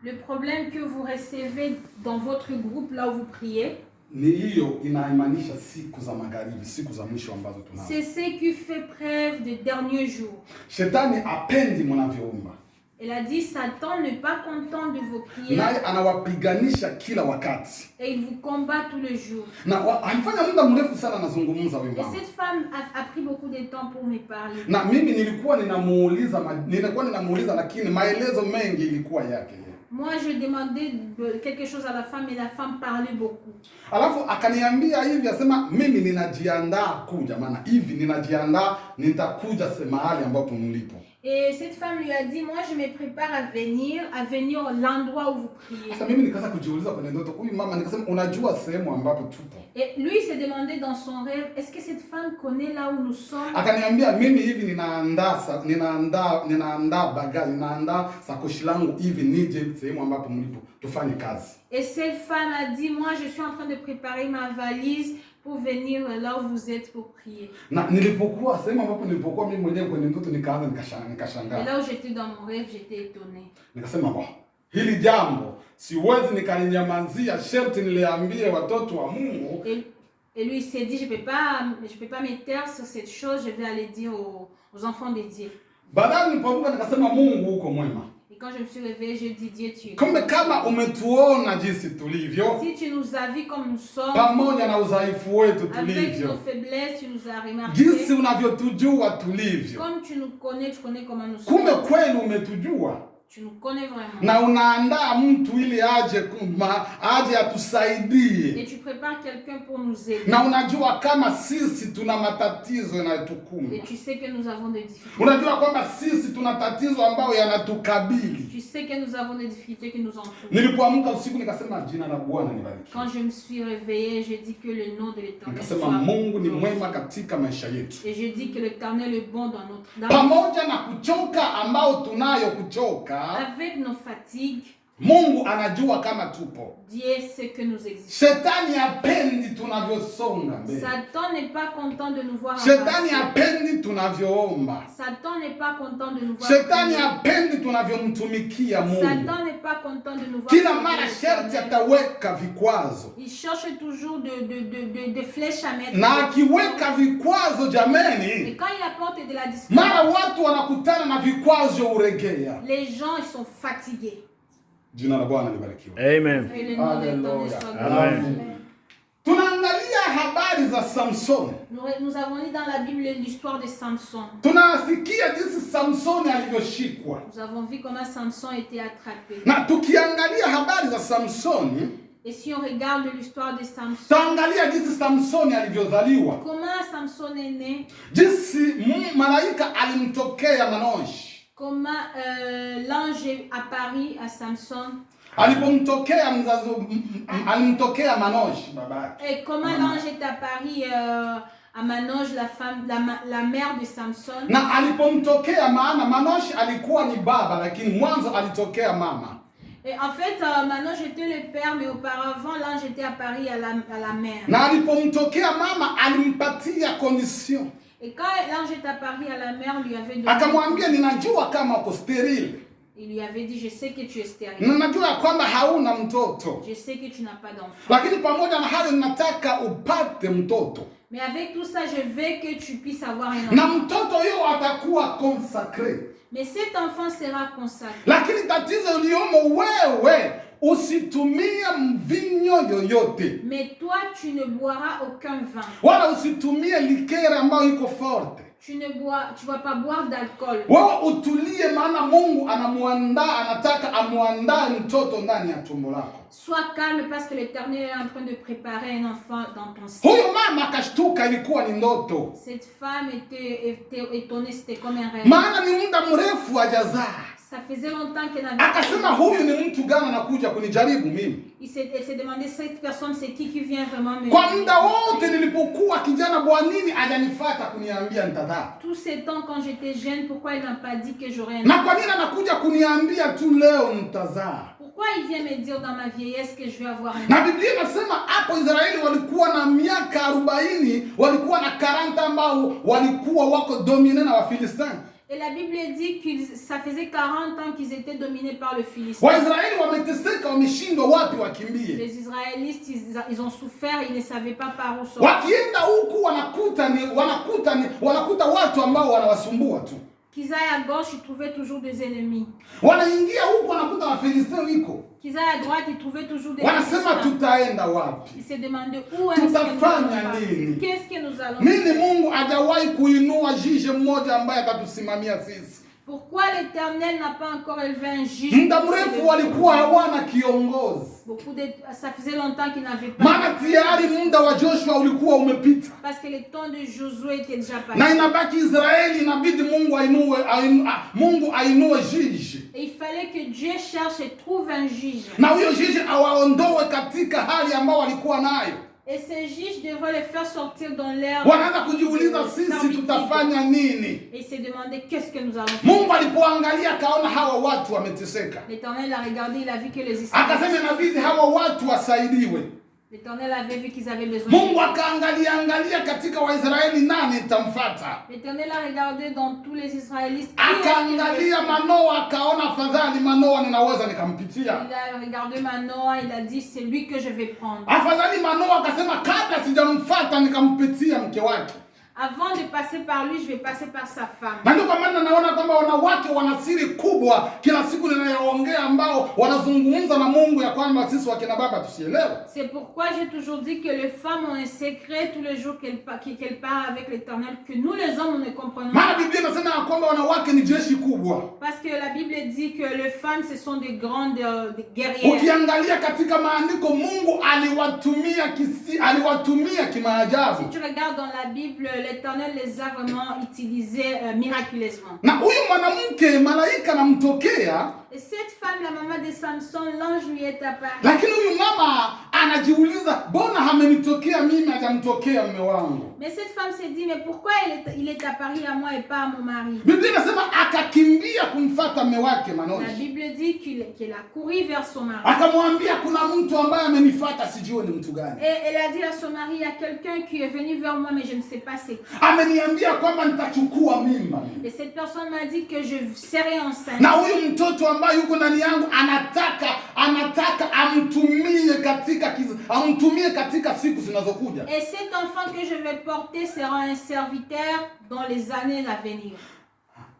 Le problème que vous recevez dans votre groupe là où vous priez, ni hiyo inaimanisha siku za magharibi, siku za mwisho ambazo tunazo. c'est ce qui fait preuve des derniers jours. Shetani apendi mnavyoomba. Elle a dit Satan n'est pas content de vos prières. Naye anawapiganisha kila wakati. Et il vous combat tous les jours. Na alifanya muda mrefu sana nazungumza wewe mama. Et cette femme a pris beaucoup de temps pour me parler. Na mimi nilikuwa ninamuuliza lakini maelezo mengi ilikuwa yake. Moi, je demandais quelque chose à la femme et la femme parlait beaucoup. Alafu akaniambia hivi, asema mimi ninajiandaa kuja, maana hivi ninajiandaa nitakuja mahali ambapo mlipo. Et cette femme lui a dit, moi je me prépare à venir à l'endroit où vous priez. Sasa mimi nikaanza kujiuliza kwenye ndoto, huyu mama nikasema unajua sehemu ambapo tupo? Et lui s'est demandé dans son rêve, est-ce que cette femme connaît là où nous sommes? Akaniambia mimi hivi ninaandaa bagage, ninaandaa sakoshi langu hivi nije sehemu ambapo mlipo tufanye kazi. Et cette femme a dit, moi je suis en train de préparer ma valise pour venir là où vous êtes pour prier. Na nilipokuwa sehemu ambapo nilipokuwa mimi mwenyewe kwenye ndoto nikaanza nikashangaa. Et là où j'étais dans mon rêve, j'étais étonné. Nikasema bon, hili jambo siwezi nikalinyamazia, sharti niliambie watoto wa Mungu. Et lui il s'est dit, je peux pas me taire sur cette chose, je vais aller dire aux enfants de Dieu. Baadaye nilipoamka nikasema Mungu uko mwema. Et quand je me suis réveillée, j'ai dit Dieu tu es. Kumbe kama umetuona jinsi tulivyo, si tu nous as vus comme nous sommes, pamoja na udhaifu wetu tulivyo, avec nos faiblesses, tu nous as remarqué. Jinsi unavyotujua tulivyo. Comme tu nous connais, tu connais comment nous sommes. Kumbe kweli umetujua. Tu nous connais vraiment. Na unaandaa mtu ili aje atusaidie. Et tu prépares quelqu'un pour nous aider. Na unajua kama sisi tuna matatizo yanayotukumba. Et tu sais que nous avons des difficultés. Unajua kwamba sisi tuna tatizo ambayo yanatukabili. Tu sais que nous avons des difficultés qui nous entourent. Nilipoamka usiku nikasema jina la Bwana libarikiwe. Quand je me suis réveillée, j'ai dit que le nom de l'Éternel soit nikasema Mungu ni mwema katika maisha yetu. Et je dis que l'Éternel est bon dans notre vie. Pamoja na kuchoka ambao tunayo kuchoka, avec nos fatigues, Mungu anajua kama tupo. Dieu sait que nous existons. Shetani hapendi tunavyosonga mbele. Satan n'est pas content de nous voir Shetani hapendi tunavyoomba. Satan n'est pas content de nous voir. Shetani hapendi tunavyomtumikia Mungu. Satan n'est pas content de nous voir. Kila mara sharti ataweka vikwazo. Il cherche toujours de flèches à mettre. Na akiweka vikwazo jameni, et quand il apporte de la discipline, mara watu wanakutana na vikwazo uregea. Les gens ils sont fatigués. Jina la Bwana libarikiwe. Amen. Amen. Tunaangalia habari za Samson. Nous avons lu dans la Bible l'histoire de Samson. Tunasikia jinsi Samson alivyoshikwa. Nous avons vu comment Samson était attrapé. Na tukiangalia habari za Samson, et si on regarde l'histoire de Samson, tuangalia jinsi Samson alivyozaliwa. Comment Samson est né? Jinsi malaika alimtokea Manosh. Comment l'ange est apparu à Samson. Alipomtokea alimtokea Manosh babake. Et comment l'ange est apparu à Manosh, la femme, la mère de Samson. Na alipomtokea maana Manosh alikuwa ni baba lakini mwanzo alitokea mama. Et en fait, Manosh était le père, mais auparavant, l'ange était apparu à la mère. Na alipomtokea mama alimpatia condition. Et quand l'ange est apparu à la mère, lui avait donné. Akamwambia ninajua kama uko sterile. Il lui avait dit, je sais que tu es stérile. Ninajua kwamba hauna mtoto. Je sais que tu n'as pas d'enfant. Lakini pamoja na hayo nataka upate mtoto. Mais avec tout ça, je veux que tu puisses avoir un enfant. Na mtoto huyo atakuwa consacré. Mais cet enfant sera consacré. Lakini tatizo liomo wewe usitumie mvinyo yoyote. Mais toi tu ne boiras aucun vin. Wala usitumie likera ambayo iko forte. Tu vas pas boire d'alcool. Wewe utulie maana Mungu anataka amuandae mtoto ndani ya tumbo lako. Sois calme parce que l'Éternel est en train de préparer un enfant dans ton sein. Huyo mama akashtuka, ilikuwa ni ndoto. Cette femme était étonnée, c'était comme un rêve. Maana ni muda mrefu hajazaa. Ça faisait longtemps qu'elle n'avait pas. Akasema huyu ni mtu gani anakuja kunijaribu mimi? Elle s'est demandé cette personne c'est qui vient vraiment me. Kwa muda wote nilipokuwa kijana bwa nini hajanifuata kuniambia nitazaa? Tous ces temps quand j'étais jeune, pourquoi il n'a pas dit que j'aurais un enfant? Na kwa nini anakuja kuniambia tu leo nitazaa? Pourquoi il vient me dire dans ma vieillesse que je vais avoir un enfant? Na Biblia inasema hapo Israeli walikuwa na miaka 40, walikuwa na 40 ambao walikuwa wako domine na Wafilistini. Et la Bible dit que ça faisait 40 ans qu'ils étaient dominés par le Philistin. Waisraeli wameteseka, wameshindwa wapi wakimbie. Les Israélites, ils ont souffert, ils ne savaient pas par où sortir. Wakienda huku wanakuta watu ambao wanawasumbua tu. Qu'ils aillent à gauche, ils trouvaient toujours des ennemis. Wanaingia huku wanakuta Wafilisti wiko. Qu'ils aillent à droite, ils trouvaient toujours des Wanasema tutaenda wapi? Ils se demandaient où est-ce que nous allons partir? Qu'est-ce que nous allons Nini faire? Mungu hajawahi kuinua jiji mmoja ambaye atatusimamia sisi? Pourquoi l'Éternel n'a pas encore élevé un juge? Muda mrefu walikuwa hawana kiongozi. Ça faisait longtemps qu'ils n'avaient pas. Maana tayari muda wa Joshua ulikuwa umepita. Parce que le temps de Josué était déjà passé. Na inabaki Israeli, inabidi Mungu ainue jiji. Et il fallait que Dieu cherche et trouve un juge. Na huyo jiji awaondoe katika hali ambao walikuwa nayo. Et ces juges devraient les faire sortir dans l'air. Wanaanza kujiuliza sisi tutafanya nini? Et se demander qu'est-ce que nous allons faire. Mungu alipoangalia akaona hawa watu wameteseka. L'Éternel a regardé, il a vu que les Israélites. Akasema inabidi hawa watu wasaidiwe. L'Éternel avait vu qu'ils avaient besoin. Mungu akaangalia katika Waisraeli nani itamfuata. L'Éternel a regardé dans tous les Israélites. Akaangalia Manoa akaona afadhali Manoa ninaweza nikampitia. Il a regardé Manoa, il a dit c'est lui que je vais prendre. Afadhali Manoa akasema kabla sijamfuata nikampitia mke wake. Avant de passer par lui, je vais passer par sa femme. Na ndio kwa maana naona kwamba wanawake wana siri kubwa kila siku ninayoongea ambao wanazungumza na Mungu ya kwamba sisi wakina baba tusielewe. C'est pourquoi j'ai toujours dit que les femmes ont un secret tous les jours qu'elles parlent avec l'Éternel, que nous les hommes on ne comprenons pas. Maana Biblia inasema ya kwamba wanawake ni jeshi kubwa. Parce que la Bible dit que les femmes ce sont des grandes guerrières. Ukiangalia katika maandiko Mungu aliwatumia kimaajabu. Si tu regardes dans la Bible, l'Éternel les a vraiment utilisés miraculeusement. Na huyu mwanamke malaika anamtokea. Et cette femme, la maman de Samson, l'ange lui est apparu. Lakini huyu mama anajiuliza, mbona hamenitokea mimi hajamtokea mume wangu? Mais cette femme s'est dit, mais pourquoi il est apparu à moi et pas à mon mari? Biblia inasema akakimbia kumfuata mume wake Manoa. La Bible dit qu'il a couru vers son mari. Akamwambia kuna mtu ambaye amenifuata sijui ni mtu gani. Et elle a dit à son mari, il y a quelqu'un qui est venu vers moi mais je ne sais pas c'est qui. Ameniambia kwamba nitachukua mimba. Et cette personne m'a dit que je serai enceinte. Na huyu mtoto ambaye yuko ndani yangu anataka amtumie katika siku zinazokuja. Et cet enfant que je vais porter sera un serviteur dans les années à venir.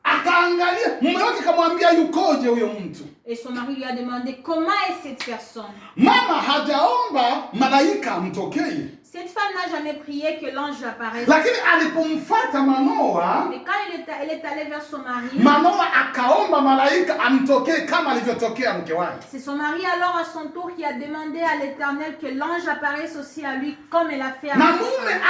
Akaangalia mume wake akamwambia yukoje huyo mtu? Et son mari lui a demandé comment est cette personne. Mama hajaomba malaika amtokee. Cette femme n'a jamais prié que l'ange apparaisse. Lakini alipomfuata Manoa, mais quand elle est allée vers son mari, Manoa akaomba malaika amtokee kama alivyotokea mke wake. C'est son mari alors à son tour qui a demandé à l'Éternel que l'ange apparaisse aussi à lui comme elle a fait à na mume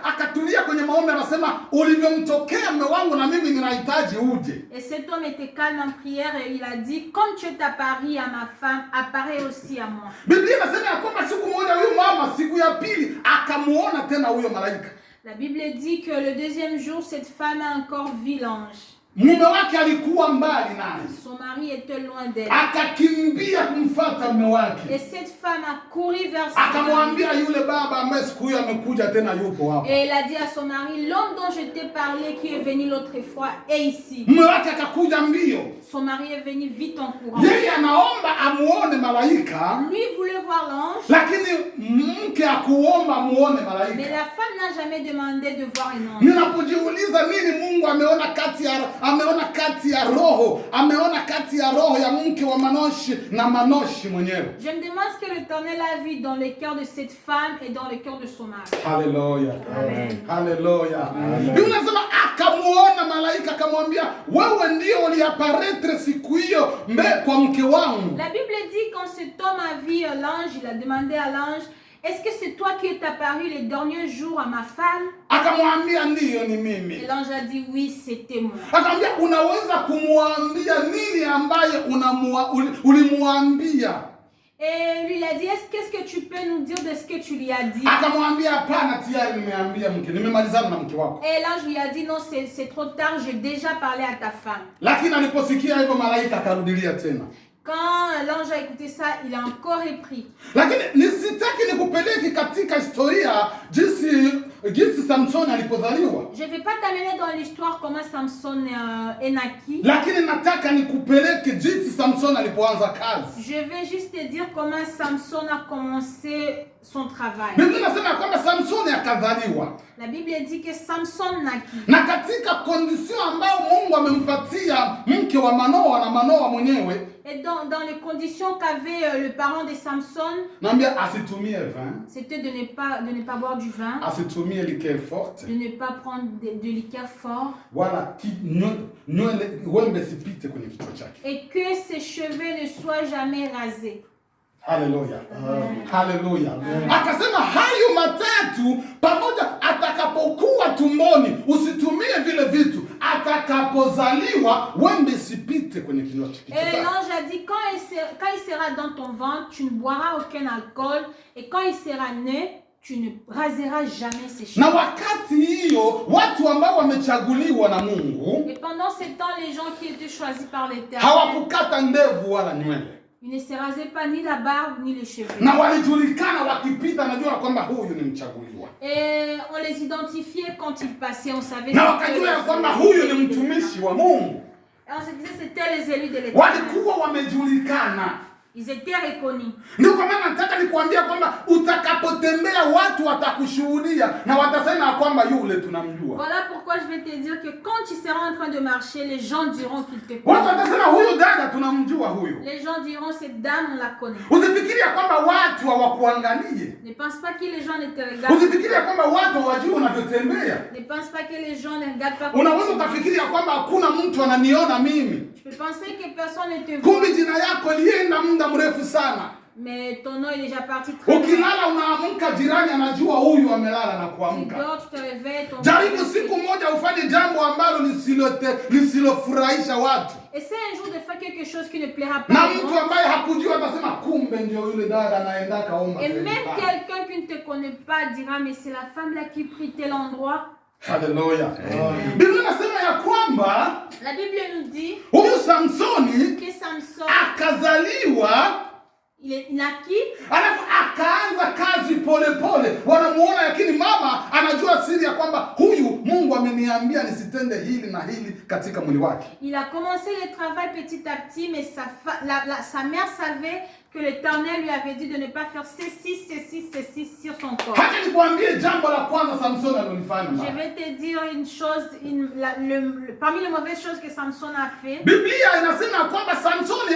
akatulia kwenye maombi anasema ulivyomtokea mume wangu na mimi ninahitaji uje. Et cet homme était calme en prière et il a dit comme tu es apparu à ma femme, apparaît aussi à moi. Biblia inasema ya kwamba siku moja huyu mama siku ya pili akamuona tena huyo malaika. La Bible dit que le deuxième jour cette femme a encore vu l'ange. Mume wake alikuwa mbali naye. Son mari était loin d'elle. Akakimbia kumfuata mume wake. Et cette femme a couru vers son mari. Akamwambia yule baba ambaye siku hiyo amekuja tena yupo hapo. Et elle a dit à son mari, l'homme dont je t'ai parlé qui est venu l'autre fois est ici. Mume wake akakuja mbio. Son mari est venu vite en courant. Yeye anaomba amuone malaika. Lui voulait voir l'ange. Lakini mke akuomba amuone malaika. Mais la femme n'a jamais demandé de voir un ange. Ninapojiuliza nini Mungu ameona kati ya roho ya mke wa Manoshi na Manoshi mwenyewe. Je me demande ce que l'Éternel a vu dans le cœur de cette femme et dans le cœur de son mari. Hallelujah. Amen. Hallelujah. Unasema akamuona malaika akamwambia wewe ndio uliaparetre siku hiyo kwa mke wangu. La Bible dit quand cet homme a vu l'ange, il a demandé à l'ange, est-ce que c'est toi qui es apparu les derniers jours à ma femme? Akamwambia ndiyo ni mimi. Et l'ange a dit oui, c'était moi. Akamwambia unaweza kumwambia nini ambaye ulimwambia? Et lui il a dit qu'est-ce que tu peux nous dire de ce que tu lui as dit? Akamwambia hapana tayari nimeambia mke nimemalizana na mke wako. Et l'ange lui a dit non c'est trop tard, j'ai déjà parlé à ta femme. Lakini aliposikia hivyo malaika akarudilia tena. Quand l'ange a écouté ça, il a encore repris. Lakini nisitaki nikupeleke katika historia jinsi jinsi Samsoni alipozaliwa. Je ne vais pas t'amener dans l'histoire comment Samson est naquis. Lakini nataka nikupeleke jinsi Samsoni alipoanza kazi. Je vais juste te dire comment Samson a commencé son travail. Biblia inasema kwamba Samsoni akazaliwa. La Bible dit que Samson naquit. Na katika condition ambayo Mungu amempatia mke wa Manoa na Manoa mwenyewe. Et dans les conditions qu'avait le parent de Samson, naambia asitumie vin. C'était de ne pas boire du vin. Asitumie liqueur forte. De ne pas prendre de liqueur fort. Wala nywele wembe sipite kwenye kichwa chake. Et que ses cheveux ne soient jamais rasés. Haleluya. Haleluya. Akasema hayo matatu pamoja atakapokuwa tumboni usitumie vile vitu, atakapozaliwa wembe sipite kwenye kinywa chake. Et l'ange a dit quand il sera dans ton ventre, tu ne boiras aucun alcool, et quand il sera né, tu ne raseras jamais ses cheveux. Na wakati hiyo watu ambao wamechaguliwa na Mungu, et pendant ce temps les gens qui étaient choisis par l'Éternel, hawakukata ndevu wala nywele. Ils ne se rasaient pas ni la barbe ni les cheveux. Na walijulikana wakipita, najua kwamba huyu ni mchaguliwa. Et on les identifiait quand ils passaient, on savait. Na wakajua kwamba huyu ni mtumishi wa Mungu. Et on se disait c'était les élus de l'Éternel. Walikuwa wamejulikana. Ils étaient reconnus. Ndio kwa maana nataka nikwambia kwamba utakapotembea watu watakushuhudia na watasema kwamba yule tunamjua. Voilà pourquoi je vais te dire que quand tu seras en train de marcher, les gens diront qu'ils te Watu connaissent. watasema huyu dada tunamjua huyu. Les gens diront cette dame on la connaît. Usifikiria kwamba watu hawakuangalie. Ne pense pas que les gens ne te regardent. Usifikiria kwamba watu hawajui unavyotembea. Ne pense pas que les gens ne regardent pas. Unaweza ukafikiria kwamba hakuna mtu ananiona mimi. Tu peux penser que personne ne te voit. Kumbe jina yako lienda muda mrefu sana. Mais ton nom est déjà parti très loin. Ukilala unaamka, jirani anajua huyu amelala na Tu kuamka. dors, tu te réveilles, ton Jaribu siku moja ufanye jambo ambalo lisilofurahisha watu. essaie un jour de faire quelque chose qui ne plaira pas Na aux mtu gens. ambaye hakujua atasema kumbe ndio yule dada anaenda kaomba. Et même quelqu'un qui ne te connaît pas dira mais c'est la femme là qui prie tel endroit. Haleluya. Biblia inasema ya kwamba La Bible nous dit huyu Samsoni que Samson akazaliwa, il est naquit. alafu akaanza kazi pole. Wanamuona, lakini mama anajua siri ya kwamba huyu Mungu ameniambia nisitende hili na hili katika mwili wake. Il a commencé le travail petit à petit, mais sa mère savait que l'Éternel lui avait dit de ne pas faire ceci sur son corps. Hata nikwambie jambo la kwanza Samson alilofanya. Je vais te dire une chose, parmi les mauvaises choses que Samson a fait. Biblia inasema kwamba Samsoni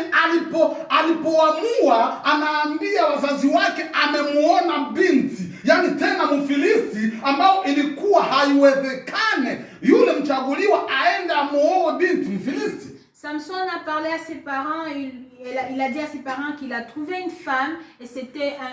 alipoamua anaambia wazazi wake amemuona binti, yani tena Mfilisti, ambao ilikuwa haiwezekane yule mchaguliwa aende amuoe binti Mfilisti. Samson a parlé à ses parents, il a dit à ses parents qu'il a trouvé une femme et c'était un